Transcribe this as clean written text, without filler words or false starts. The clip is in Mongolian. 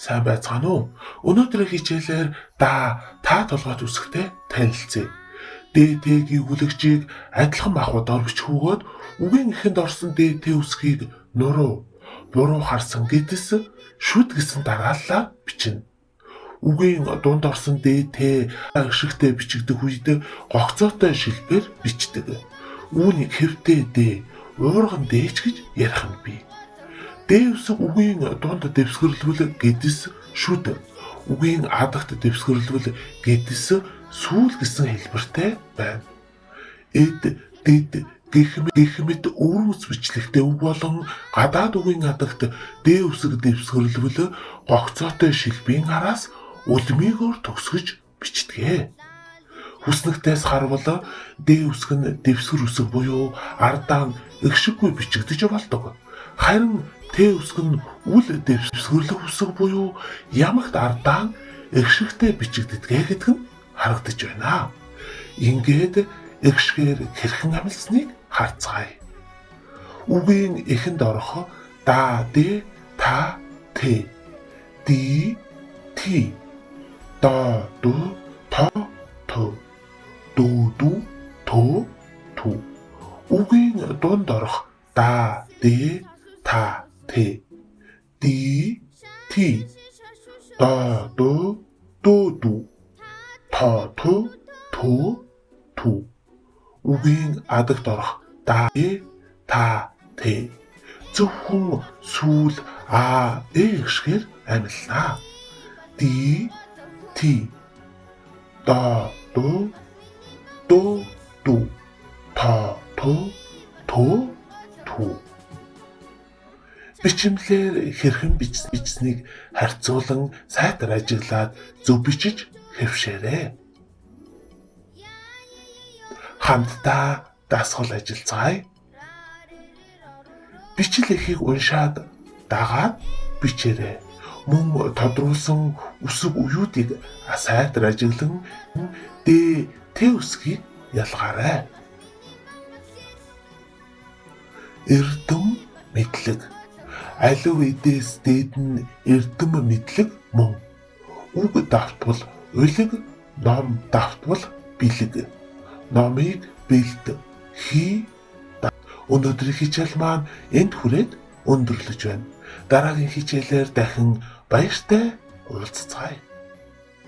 Сайн байцгаана уу? Өнөөдрийн хичээлээр та толгойд үсгтэй танилцъя. ДТ-ийн хүлэгчийг адилхан махбодоор бичгүүгээд үгийн эхэнд орсон ДТ үсгийг нуруу, буруу харсан гэдэс шүд гэсэн дарааллаар бичнэ. Үгийн дунд орсон ДТ ашигтай бичигдэх үед гогцоотой шилбээр бичдэг. Үүнийг хэвтэй Д, уурган Дч гэж ярих нь бий. Д үсэг үгийн дунд дэвсгэрлэвэл гэдэс шүд, үгийн адагт дэвсгэрлэвэл гэдэс сүүл гэсэн хэлбэртэй байна. Эд, дэд гэх мэт өвөрмөц бичлэгтэй үг болон гадаад үгийн адагт Д үсэг дэвсгэрлэвэл гогцоотой шилбийн араас үлмийгөөр төгсгөж бичдэг. Хүснэгтээс харвал Д үсэг нь дэвсгэр үсэг буюу ардаа эгшиггүй бичигдэж болдог. Харин Т үсэг нь үл дэвсгэрлэх үсэг буюу ямагт ардаа эгшигтэй бичигддэг гэдэг нь харагдаж байна. Ингээд эгшгээр хэрхэн амилсныг харцгаая. Үгийн эхэнд орох да, Д, та, Т, Ди, Ти, Да, Ду, Та, Ту, Ду, Ду, Ту, Ту. Үгийн дунд орох да, Д, та, Т, Ди, Ти, Да, Ду, Ду, Та, Ту, Ту, Ту. Үгийн адагт орох да, та, Т зөвхөн сүүл А, эгшгээр амилнаа. Ди, Ти, Да, Ду, Ду, Та, Ту, Ту, Ту. Бичмлэр хэрхэн бичснийг харьцуулан сайтар ажиглаад зөв бичиж хэвшээрэй. Хамтдаа дасгал ажиллацгаая. Бичил эхийг уншаад дагаад бичээрэй. Мөн тодруулсан үсэг уюудыг сайтар ажиглан Д, Т үсгийг ялгаарай. Эрдэм мэдлэг. Алив эдээс дээд нь эрдэм мэдлэг мөн. Үг давтвал улиг, ном давтвал бэлэг. Номыг бэлд, хий. Өнөөдрийн хичээл маань энд хүрээд өндөрлөж байна. Дараагийн хичээлээр дахин баяртай уулзцгаая.